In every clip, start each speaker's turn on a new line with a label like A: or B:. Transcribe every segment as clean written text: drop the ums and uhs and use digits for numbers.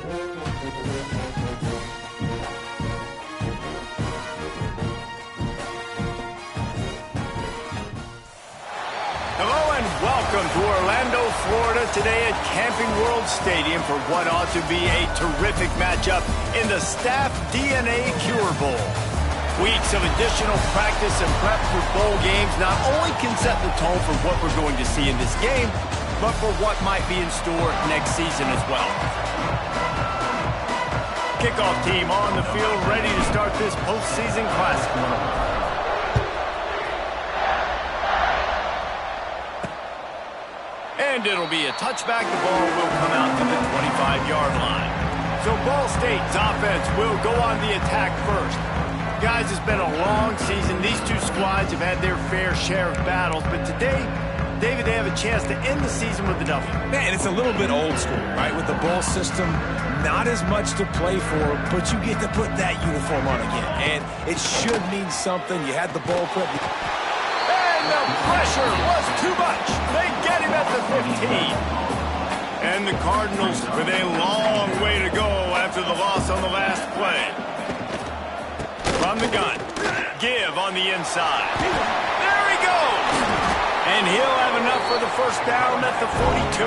A: Hello and welcome to Orlando, Florida today at Camping World Stadium for what ought to be a terrific matchup in the Staff DNA Cure Bowl. Weeks of additional practice and prep for bowl games not only can set the tone for what we're going to see in this game, but for what might be in store next season as well. Kickoff team on the field ready to start this postseason classic. And it'll be a touchback. The ball will come out to the 25-yard line. So Ball State's offense will go on the attack first. Guys, it's been a long season. These two squads have had their fair share of battles, but today, David, they have a chance to end the season with a W.
B: Man, it's a little bit old school, right? With the bowl system, not as much to play for, but you get to put that uniform on again. And it should mean something. You had the bowl put.
A: And the pressure was too much. They get him at the 15. And the Cardinals with a long way to go after the loss on the last play. From the gun, give on the inside. There he goes! And he'll have enough for the first down at the 42.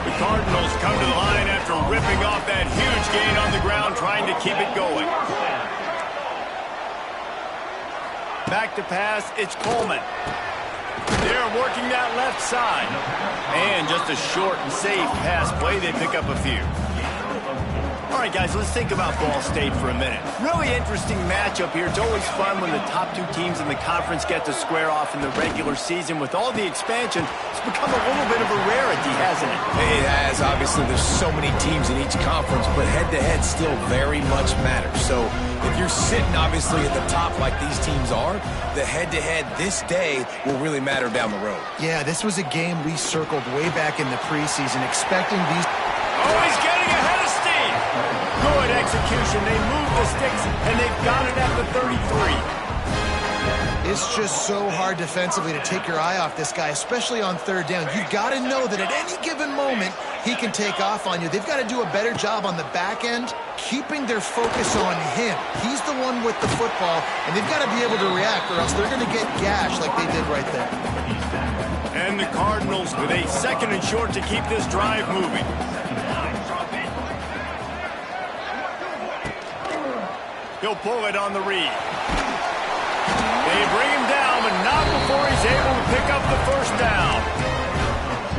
A: The Cardinals come to the line after ripping off that huge gain on the ground, trying to keep it going. Back to pass, it's Coleman. They're working that left side. And just a short and safe pass play, they pick up a few. All right, guys, let's think about Ball State for a minute. Really interesting matchup here. It's always fun when the top two teams in the conference get to square off in the regular season. With all the expansion, it's become a little bit of a rarity, hasn't it?
B: It has. Obviously, there's so many teams in each conference, but head-to-head still very much matters. So if you're sitting, obviously, at the top like these teams are, the head-to-head this day will really matter down the road.
C: Yeah, this was a game we circled way back in the preseason, expecting these...
A: Oh, he's getting ahead of steam! Good execution. They move the sticks, and they've got it at the 33.
C: It's just so hard defensively to take your eye off this guy, especially on third down. You've got to know that at any given moment, he can take off on you. They've got to do a better job on the back end, keeping their focus on him. He's the one with the football, and they've got to be able to react, or else they're going to get gashed like they did right there.
A: And the Cardinals with a second and short to keep this drive moving. He'll pull it on the read. They bring him down, but not before he's able to pick up the first down.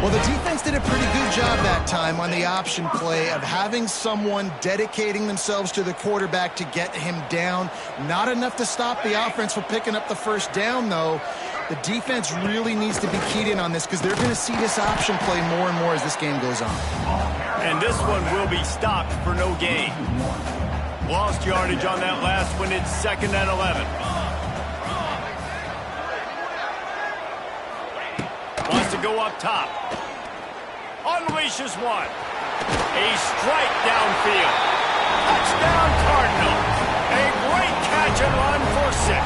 C: Well, the defense did a pretty good job that time on the option play of having someone dedicating themselves to the quarterback to get him down. Not enough to stop the offense from picking up the first down, though. The defense really needs to be keyed in on this because they're going to see this option play more and more as this game goes on.
A: And this one will be stopped for no gain. Lost yardage on that last one. It's 2nd and 11. Wants to go up top. Unleashes one. A strike downfield. Touchdown Cardinals. A great catch and run for 6.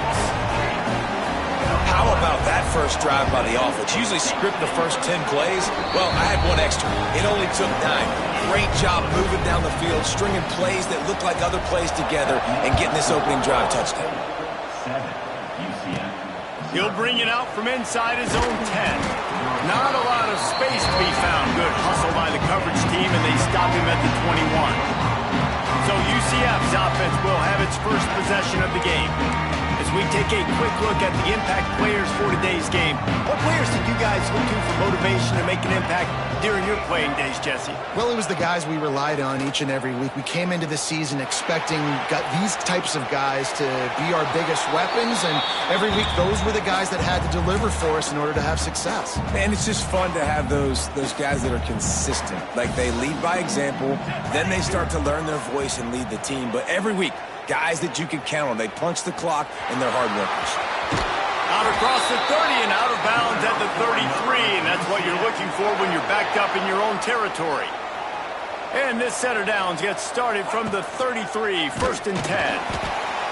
B: How about that first drive by the offense? Usually script the first 10 plays. Well, I had one extra. It only took 9. Great job moving down the field, stringing plays that look like other plays together, and getting this opening drive touchdown.
A: He'll bring it out from inside his own 10. Not a lot of space to be found. Good hustle by the coverage team, and they stop him at the 21. So UCF's offense will have its first possession of the game. As we take a quick look at the impact players for today's game, what players did you guys look to for motivation to make an impact during your playing days, Jesse?
C: Well, it was the guys we relied on each and every week. We came into the season expecting these types of guys to be our biggest weapons, and every week those were the guys that had to deliver for us in order to have success.
B: And it's just fun to have those guys that are consistent. Like, they lead by example, then they start to learn their voice and lead the team. But every week, guys that you can count on. They punch the clock, and they're hard workers.
A: Out across the 30 and out of bounds at the 33, and that's what you're looking for when you're backed up in your own territory. And this set of downs gets started from the 33, 1st and 10.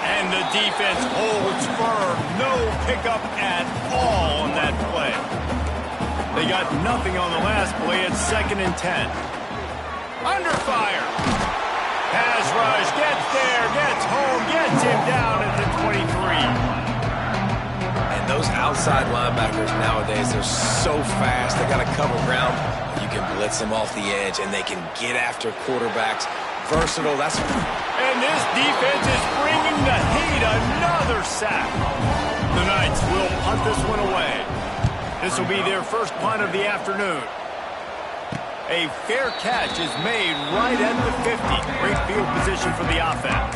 A: And the defense holds firm. No pickup at all on that play. They got nothing on the last play. It's 2nd and 10. Under fire. Pass rush, gets there, gets home, gets him down at the 23.
B: And those outside linebackers nowadays, they're so fast. They got to cover ground. You can blitz them off the edge, and they can get after quarterbacks. Versatile.
A: And this defense is bringing the heat. Another sack. The Knights will punt this one away. This will be their first punt of the afternoon. A fair catch is made right at the 50. Great field position for the offense.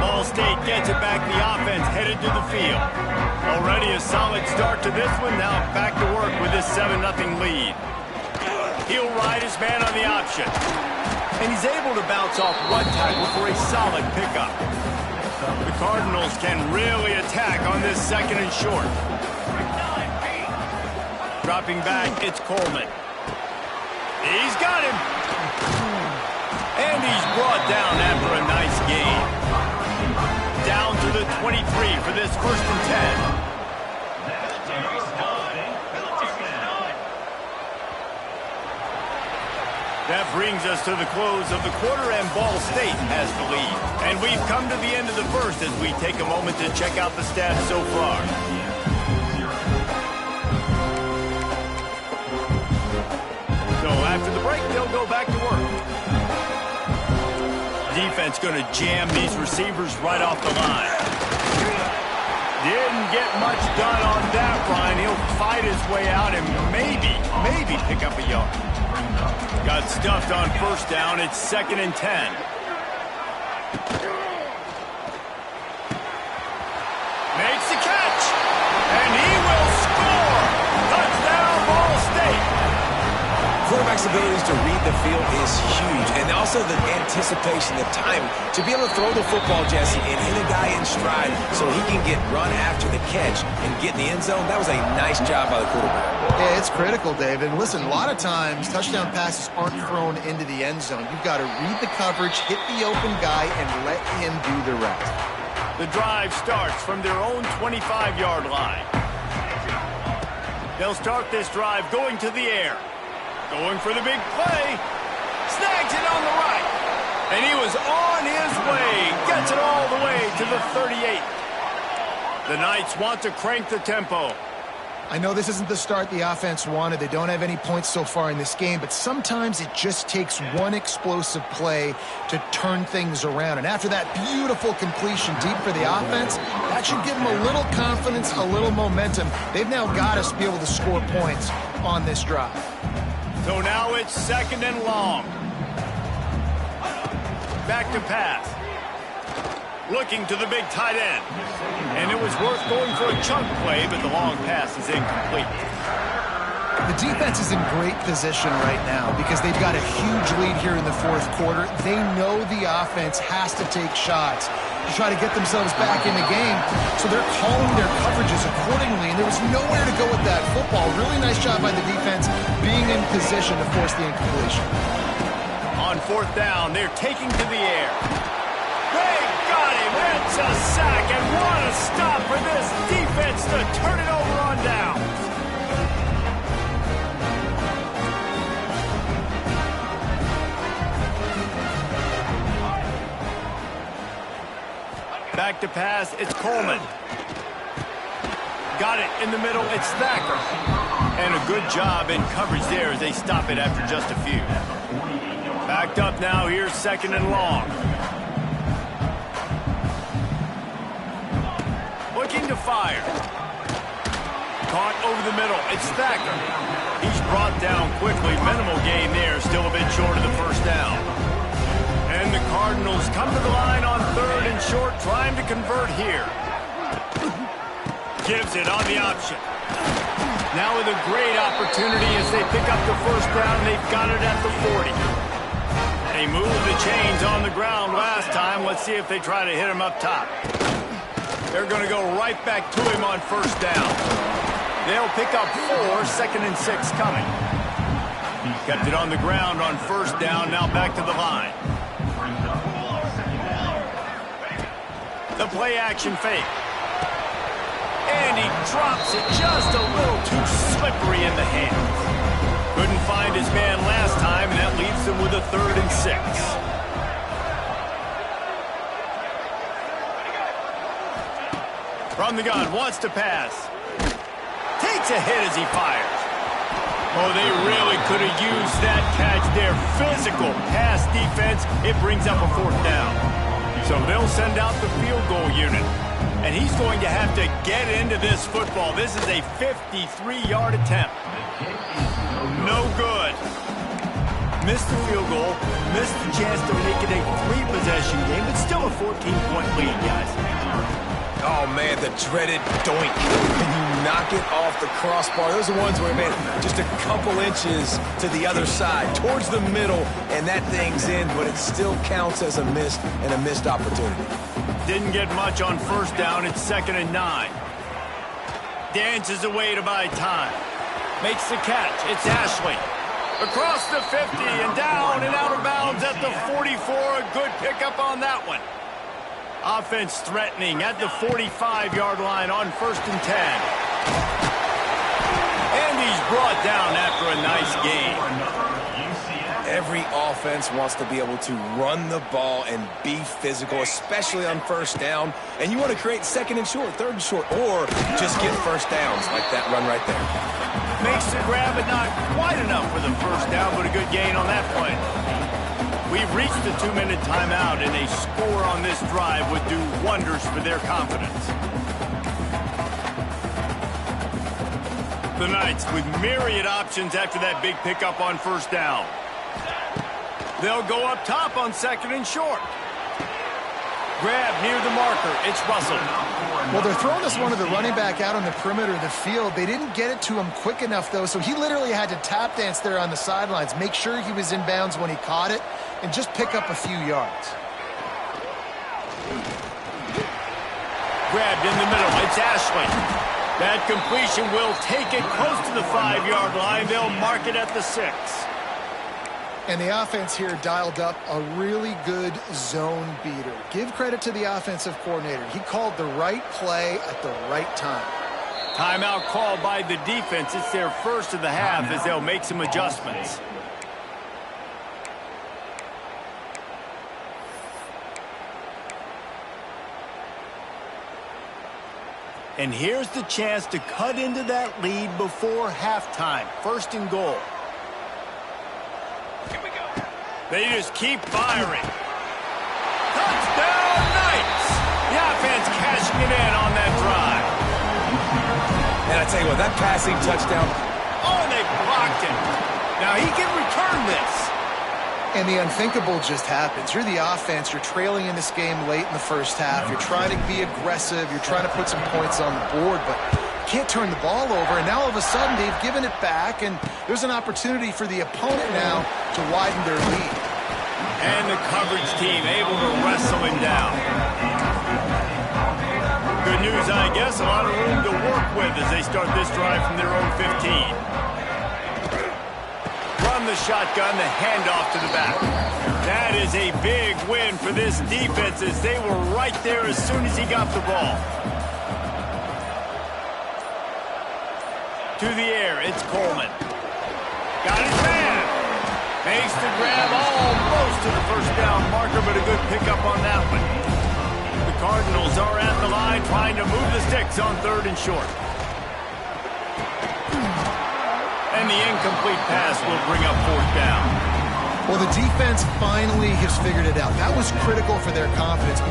A: Ball State gets it back. The offense headed to the field. Already a solid start to this one. Now back to work with this 7-0 lead. He'll ride his man on the option. And he's able to bounce off one tackle for a solid pickup. The Cardinals can really attack on this 2nd and short. Dropping back, it's Coleman. He's got him. And he's brought down after a nice gain. Down to the 23 for this 1st and 10. That brings us to the close of the quarter, and Ball State has the lead. And we've come to the end of the first as we take a moment to check out the stats so far. So after the break, they'll go back to work. Defense going to jam these receivers right off the line. Didn't get much done on that line. He'll fight his way out and maybe pick up a yard. Got stuffed on 1st down. It's 2nd and 10. Makes the catch. And he will score. Touchdown, Ball State.
B: Quarterback's abilities to read the field is huge. And also the anticipation, the time to be able to throw the football, Jesse, and hit a guy in stride so he can get run after the catch and get in the end zone. That was a nice job by the quarterback.
C: Yeah, it's critical, David. Listen, a lot of times touchdown passes aren't thrown into the end zone. You've got to read the coverage, hit the open guy, and let him do the rest.
A: The drive starts from their own 25-yard line. They'll start this drive going to the air. Going for the big play. Snags it on the right. And he was on his way. Gets it all the way to the 38. The Knights want to crank the tempo.
C: I know this isn't the start the offense wanted. They don't have any points so far in this game, but sometimes it just takes one explosive play to turn things around. And after that beautiful completion deep for the offense, that should give them a little confidence, a little momentum. They've now got us to be able to score points on this drive.
A: So now it's 2nd and long. Back to pass. Looking to the big tight end. And it was worth going for a chunk play, but the long pass is incomplete.
C: The defense is in great position right now because they've got a huge lead here in the 4th quarter. They know the offense has to take shots to try to get themselves back in the game. So they're calling their coverages accordingly, and there was nowhere to go with that football. Really nice job by the defense being in position to force the incompletion.
A: On 4th down, they're taking to the air. They got him. It's a sack, and what a stop for this defense to turn it over on down. Back to pass, it's Coleman. Got it in the middle, it's Thacker. And a good job in coverage there as they stop it after just a few. Backed up now, here's 2nd and long. Looking to fire. Caught over the middle, it's Thacker. He's brought down quickly, minimal gain there, still a bit short of the 1st down. And the Cardinals come to the line on 3rd and short, trying to convert here. Gives it on the option. Now with a great opportunity as they pick up the 1st down, they've got it at the 40. They moved the chains on the ground last time. Let's see if they try to hit him up top. They're going to go right back to him on 1st down. They'll pick up 4, 2nd and 6 coming. Kept it on the ground on 1st down, now back to the line. The play action fake. And he drops it just a little too slippery in the hands. Couldn't find his man last time, and that leaves them with a From the gun, wants to pass. Takes a hit as he fires. Oh, they really could have used that catch there. Physical pass defense. It brings up a 4th down. So they'll send out the field goal unit. And he's going to have to get into this football. This is a 53-yard attempt. No good. Missed the field goal. Missed the chance to make it a 3-possession game, but still a 14-point lead, guys.
B: Oh, man, the dreaded doink. Can you knock it off the crossbar? Those are ones where, man, just a couple inches to the other side, towards the middle, and that thing's in, but it still counts as a miss and a missed opportunity.
A: Didn't get much on 1st down. It's 2nd and 9. Dances away to buy time. Makes the catch. It's Ashley. Across the 50 and down and out of bounds at the 44. A good pickup on that one. Offense threatening at the 45-yard line on 1st and 10. And he's brought down after a nice gain.
B: Every offense wants to be able to run the ball and be physical, especially on 1st down. And you want to create 2nd and short, 3rd and short, or just get 1st downs like that run right there.
A: Makes the grab, but not quite enough for the 1st down, but a good gain on that play. We've reached the 2-minute timeout, and a score on this drive would do wonders for their confidence. The Knights with myriad options after that big pickup on 1st down. They'll go up top on 2nd and short. Grab near the marker. It's Russell.
C: Well, they're throwing this one to the running back out on the perimeter of the field. They didn't get it to him quick enough, though, so he literally had to tap dance there on the sidelines, make sure he was in bounds when he caught it, and just pick up a few yards.
A: Grabbed in the middle. It's Ashley. That completion will take it close to the 5-yard line. They'll mark it at the 6.
C: And the offense here dialed up a really good zone beater. Give credit to the offensive coordinator. He called the right play at the right time.
A: Timeout called by the defense. It's their 1st of the half as they'll make some adjustments. And here's the chance to cut into that lead before halftime. 1st and goal. They just keep firing. Touchdown, Knights! The offense cashing it in on that drive.
B: And I tell you what, that passing touchdown.
A: Oh, and they blocked it. Now he can return this.
C: And the unthinkable just happens. You're the offense. You're trailing in this game late in the 1st half. You're trying to be aggressive. You're trying to put some points on the board, but you can't turn the ball over. And now all of a sudden they've given it back, and there's an opportunity for the opponent now to widen their lead.
A: And the coverage team able to wrestle him down. Good news, I guess. A lot of room to work with as they start this drive from their own 15. From the shotgun, the handoff to the back. That is a big win for this defense as they were right there as soon as he got the ball. To the air, it's Coleman. Got his man. Makes the grab almost to the 1st down marker, but a good pickup on that one. The Cardinals are at the line trying to move the sticks on 3rd and short. And the incomplete pass will bring up 4th down.
C: Well, the defense finally has figured it out. That was critical for their confidence.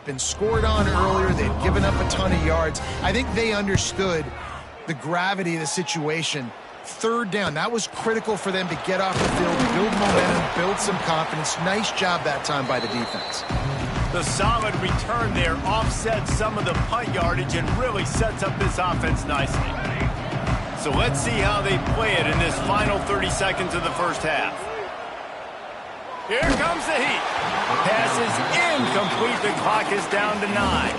C: been scored on earlier. They'd given up a ton of yards. I think they understood the gravity of the situation. Third down, that was critical for them to get off the field, build momentum, build some confidence. Nice job that time by the defense.
A: The solid return there offsets some of the punt yardage and really sets up this offense nicely. So let's see how they play it in this final 30 seconds of the first half. Here comes the heat. Pass is incomplete. The clock is down to 9.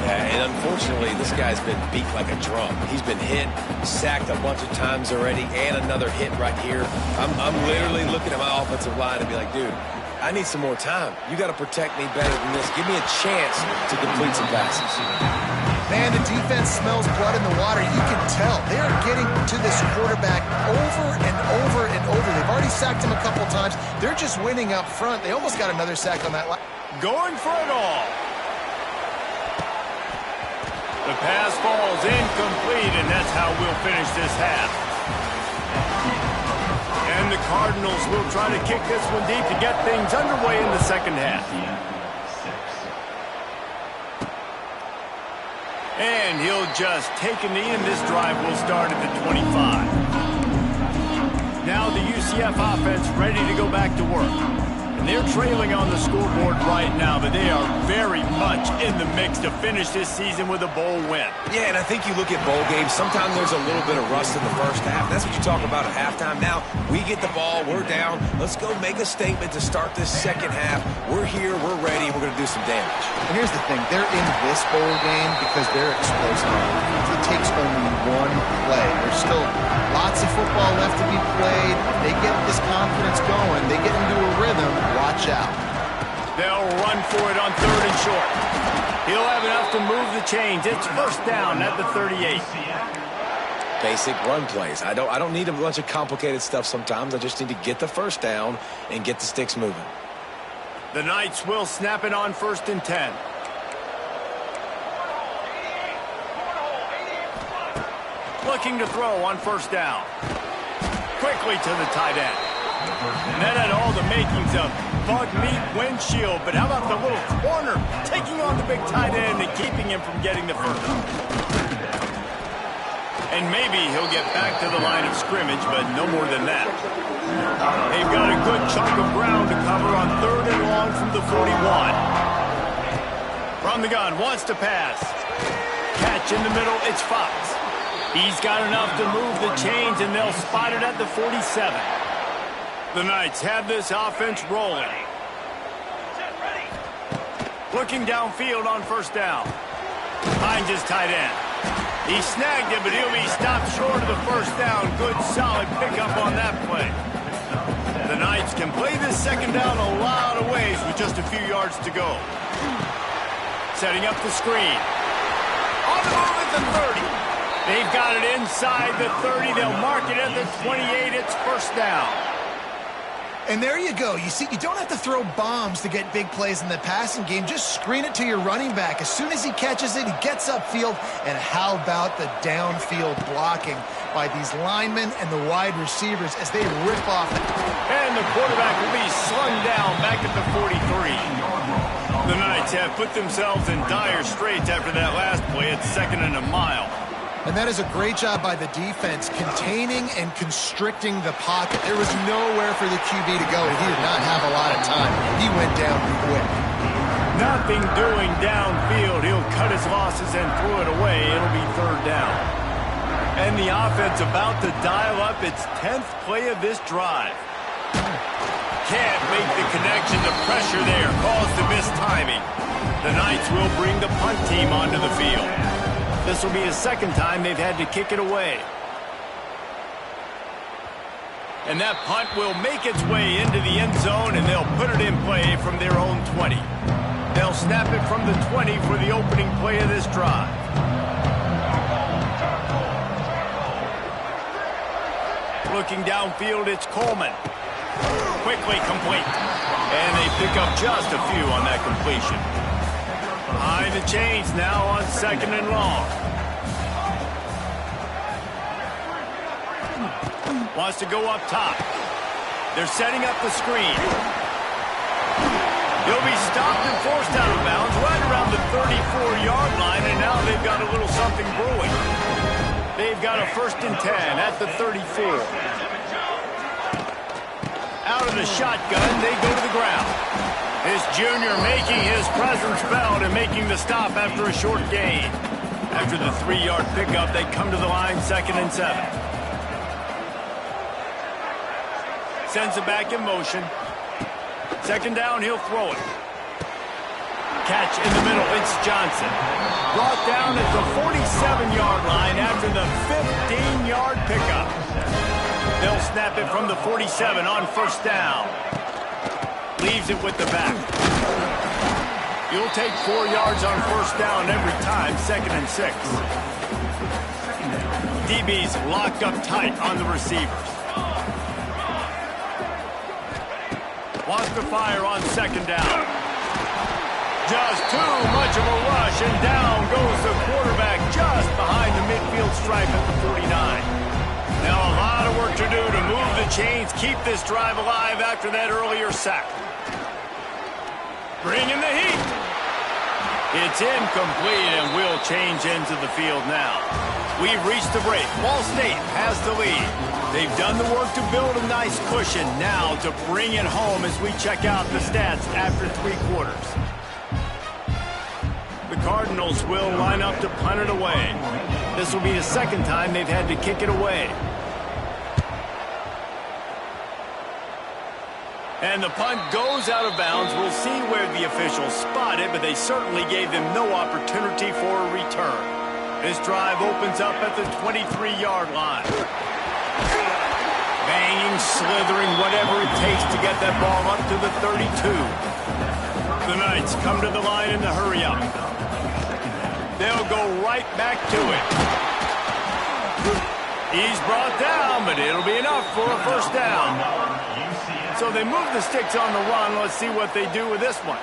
B: Yeah, and unfortunately, this guy's been beat like a drum. He's been hit, sacked a bunch of times already, and another hit right here. I'm literally looking at my offensive line and be like, dude, I need some more time. You got to protect me better than this. Give me a chance to complete some passes.
C: Man, the defense smells blood in the water. You can tell. They are getting to this quarterback over and over and over. They've already sacked him a couple times. They're just winning up front. They almost got another sack on that line.
A: Going for it all. The pass falls incomplete, and that's how we'll finish this half. And the Cardinals will try to kick this one deep to get things underway in the second half. And he'll just take a knee, and this drive will start at the 25. Now the UCF offense ready to go back to work. And they're trailing on the scoreboard right now, but they are very much in the mix to finish this season with a bowl win.
B: Yeah, and I think you look at bowl games, sometimes there's a little bit of rust in the first half. That's what you talk about at halftime. Now, we get the ball, we're down. Let's go make a statement to start this second half. We're here, we're ready, we're going to do some damage.
C: And here's the thing. They're in this bowl game because they're explosive. It takes only one play. There's still lots of football left to be played. They get this confidence going. They get into a rhythm. Watch out.
A: They'll run for it on 3rd and short. He'll have enough to move the chains. It's first down at the 38.
B: Basic run plays. I don't need a bunch of complicated stuff sometimes. I just need to get the first down and get the sticks moving.
A: The Knights will snap it on 1st and 10. Looking to throw on 1st down. Quickly to the tight end. And that had all the makings of bug meat windshield, but how about the little corner taking on the big tight end and keeping him from getting the first? And maybe he'll get back to the line of scrimmage, but no more than that. They've got a good chunk of ground to cover on 3rd and long from the 41. From the gun, wants to pass. Catch in the middle, it's Fox. He's got enough to move the chains, and they'll spot it at the 47. The Knights have this offense rolling. Looking downfield on 1st down. Finds his tight end. He snagged it, but he'll be stopped short of the 1st down. Good, solid pickup on that play. The Knights can play this 2nd down a lot of ways with just a few yards to go. Setting up the screen. On the move at the 30. They've got it inside the 30. They'll mark it at the 28. It's 1st down.
C: And there you go. You see, you don't have to throw bombs to get big plays in the passing game. Just screen it to your running back. As soon as he catches it, he gets upfield. And how about the downfield blocking by these linemen and the wide receivers as they rip off it.
A: And the quarterback will be slung down back at the 43. The Knights have put themselves in dire straits after that last play at 2nd and a mile.
C: And that is a great job by the defense, containing and constricting the pocket. There was nowhere for the QB to go. He did not have a lot of time. He went down quick.
A: Nothing doing downfield. He'll cut his losses and throw it away. It'll be 3rd down. And the offense about to dial up its 10th play of this drive. Can't make the connection. The pressure there caused the mistiming. The Knights will bring the punt team onto the field. This will be the 2nd time they've had to kick it away. And that punt will make its way into the end zone, and they'll put it in play from their own 20. They'll snap it from the 20 for the opening play of this drive. Looking downfield, it's Coleman. Quickly complete. And they pick up just a few on that completion. Behind the chains now on 2nd and long. Wants to go up top. They're setting up the screen. He'll be stopped and forced out of bounds right got a little something brewing. They've got a 1st and 10 at the 34. Out of the shotgun, they go to the ground. This junior making his presence felt and making the stop after a short gain. After the 3-yard pickup, they come to the line 2nd and 7. Sends it back in motion. 2nd down, he'll throw it. Catch in the middle, it's Johnson. Brought down at the 47-yard line after the 15-yard pickup. They'll snap it from the 47 on 1st down. Leaves it with the back. You'll take 4 yards on 1st down every time, 2nd and 6. DB's locked up tight on the receivers. Wants to fire on 2nd down. Just too much of a rush, and down goes the quarterback just behind the midfield stripe at the 49. Now a lot of work to do to move the chains, keep this drive alive after that earlier sack. Bringing the heat. It's incomplete, and we'll change into the field now. We've reached the break. Ball State has the lead. They've done the work to build a nice cushion. Now to bring it home as we check out the stats after 3 quarters. The Cardinals will line up to punt it away. This will be the 2nd time they've had to kick it away. And the punt goes out of bounds. We'll see where the officials spot it, but they certainly gave them no opportunity for a return. This drive opens up at the 23-yard line. Banging, slithering, whatever it takes to get that ball up to the 32. The Knights come to the line in the hurry-up. They'll go right back to it. He's brought down, but it'll be enough for a 1st down. So they move the sticks on the run. Let's see what they do with this one.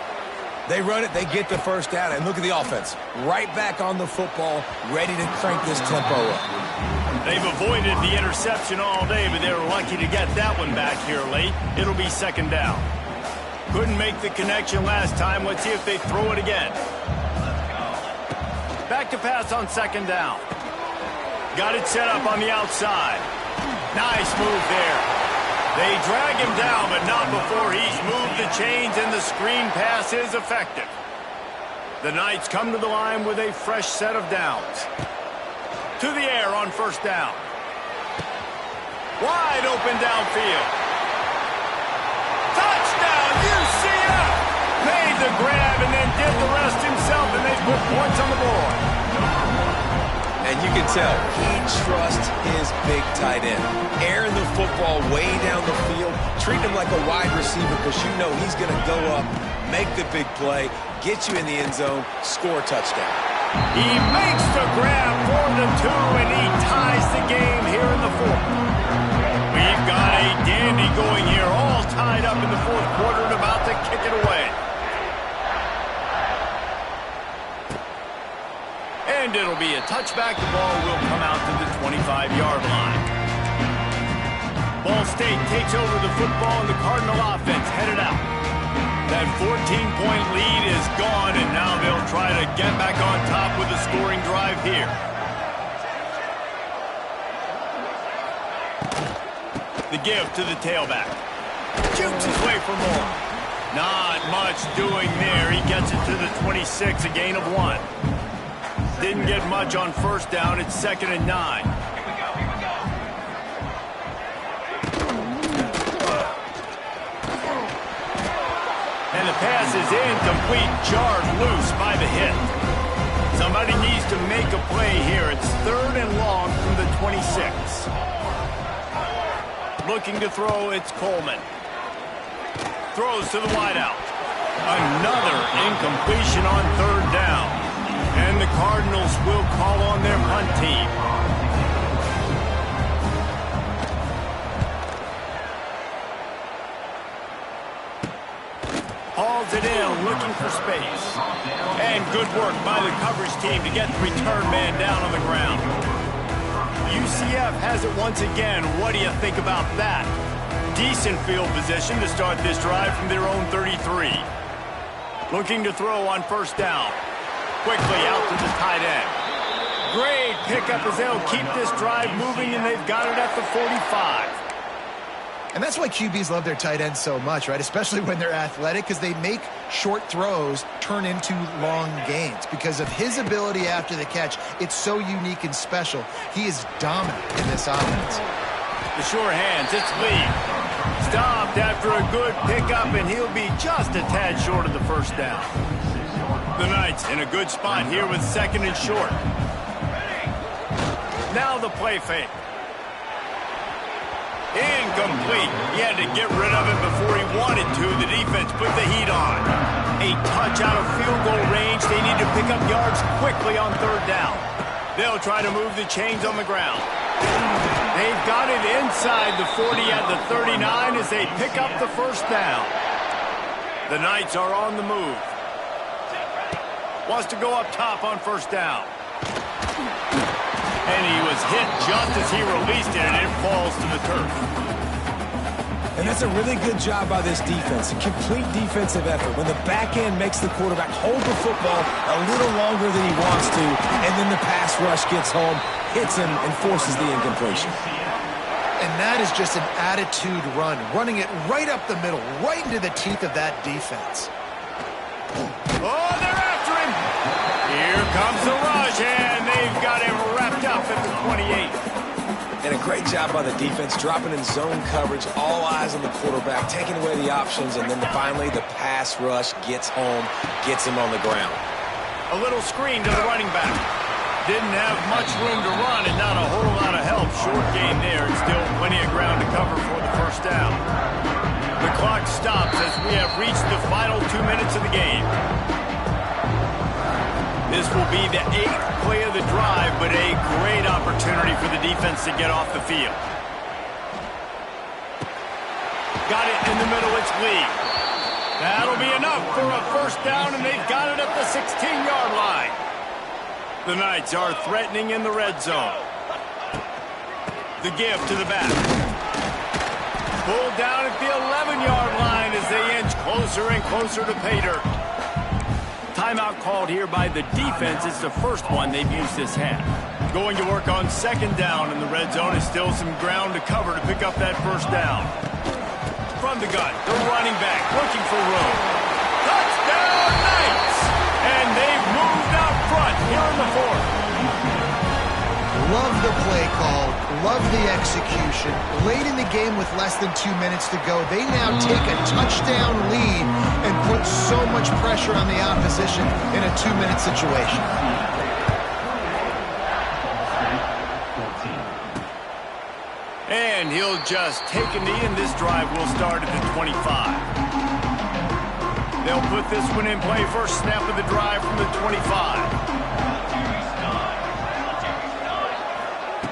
B: They run it, they get the 1st down, and look at the offense. Right back on the football, ready to crank this tempo up.
A: They've avoided the interception all day, but they were lucky to get that one back here late. It'll be 2nd down. Couldn't make the connection last time. Let's see if they throw it again. Back to pass on 2nd down. Got it set up on the outside. Nice move there. They drag him down, but not before he's moved the chains, and the screen pass is effective. The Knights come to the line with a fresh set of downs. To the air on 1st down. Wide open downfield. Touchdown, UCF! Made the grab and then did the rest himself, and they put points on the board.
B: And you can tell he trusts his big tight end. Airing the football way down the field, treat him like a wide receiver because you know he's going to go up, make the big play, get you in the end zone, score a touchdown.
A: He makes the grab for the 2, and he ties the game here in the 4th. We've got a dandy going here, all tied up in the 4th quarter and about to kick it away. And it'll be a touchback. The ball will come out to the 25-yard line. Ball State takes over the football, and the Cardinal offense headed out. That 14-point lead is gone, and now they'll try to get back on top with a scoring drive here. The give to the tailback. Jukes his way for more. Not much doing there. He gets it to the 26, a gain of 1. Didn't get much on 1st down. It's 2nd and 9. And the pass is incomplete, jarred loose by the hit. Somebody needs to make a play here. It's 3rd and long from the 26. Looking to throw, it's Coleman. Throws to the wideout. Another incompletion on 3rd down. And the Cardinals will call on their punt team. Hauls it in, looking for space. And good work by the coverage team to get the return man down on the ground. UCF has it once again. What do you think about that? Decent field position to start this drive from their own 33. Looking to throw on 1st down. Quickly out to the tight end. Great pickup as they'll keep this drive moving, and they've got it at the 45.
C: And that's why QBs love their tight ends so much, right? Especially when they're athletic, because they make short throws turn into long gains. Because of his ability after the catch, it's so unique and special. He is dominant in this offense.
A: The sure hands, it's Lee. Stopped after a good pickup, and he'll be just a tad short of the first down. The Knights in a good spot here with second and short. Now the play fake. Incomplete. He had to get rid of it before he wanted to. The defense put the heat on. A touch out of field goal range. They need to pick up yards quickly on third down. They'll try to move the chains on the ground. They've got it inside the 40 at the 39 as they pick up the first down. The Knights are on the move. Wants to go up top on first down. And he was hit just as he released it, and it falls to the turf.
B: And that's a really good job by this defense, a complete defensive effort. When the back end makes the quarterback hold the football a little longer than he wants to, and then the pass rush gets home, hits him, and forces the incompletion.
C: And that is just an attitude run, running it right up the middle, right into the teeth of that defense.
A: Oh, they're after him. Here comes the rush, and they've got him wrapped up at the 28.
B: And a great job by the defense, dropping in zone coverage, all eyes on the quarterback, taking away the options, and then finally the pass rush gets home, gets him on the ground.
A: A little screen to the running back. Didn't have much room to run and not a whole lot of help. Short gain there, and still plenty of ground to cover for the first down. The clock stops as we have reached the final 2 minutes of the game. This will be the 8th play of the drive, but a great opportunity for the defense to get off the field. Got it in the middle, it's Lee. That'll be enough for a first down, and they've got it at the 16-yard line. The Knights are threatening in the red zone. The give to the back. Pulled down at the 11-yard line as they inch closer and closer to pay dirt. Timeout called here by the defense. It's the first one they've used this half. Going to work on second down in the red zone. Is still some ground to cover to pick up that first down. From the gun, the running back looking for room. Touchdown Knights! And they've moved out front here in the fourth.
C: Love the play call, love the execution. Late in the game with less than 2 minutes to go, they now take a touchdown lead and put so much pressure on the opposition in a 2-minute situation.
A: And he'll just take a knee, and this drive will start at the 25. They'll put this one in play. First snap of the drive from the 25.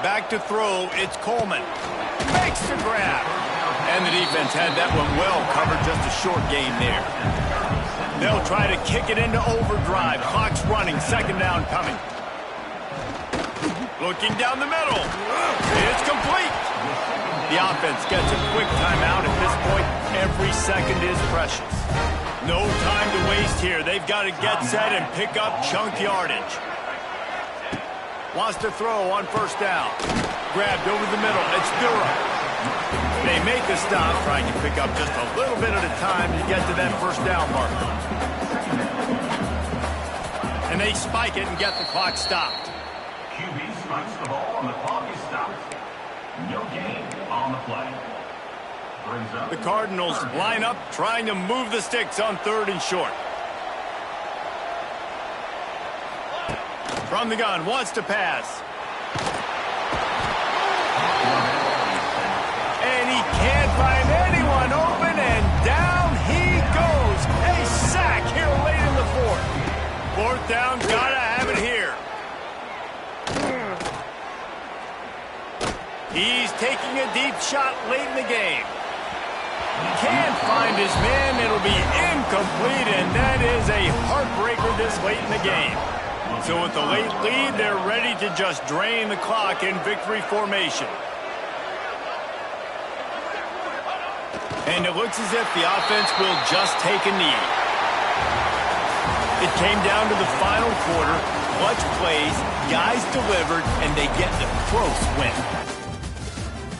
A: Back to throw, it's Coleman. Makes the grab. And the defense had that one well covered, just a short gain there. They'll try to kick it into overdrive. Clock's running, second down coming. Looking down the middle. It's complete. The offense gets a quick timeout at this point. Every second is precious. No time to waste here. They've got to get set and pick up chunk yardage. Wants to throw on first down. Grabbed over the middle. It's Durham. They make a stop, trying to pick up just a little bit at a time to get to that first down marker. And they spike it and get the clock stopped.
D: QB strikes the ball and the clock is stopped. No gain on the play. Brings up
A: The Cardinals line up, trying to move the sticks on third and short. From the gun, wants to pass. And he can't find anyone open, and down he goes. A sack here late in the fourth. Fourth down, gotta have it here. He's taking a deep shot late in the game. Can't find his man. It'll be incomplete, and that is a heartbreaker this late in the game. So with the late lead, they're ready to just drain the clock in victory formation. And it looks as if the offense will just take a knee. It came down to the final quarter. Clutch plays, guys delivered, and they get the close win.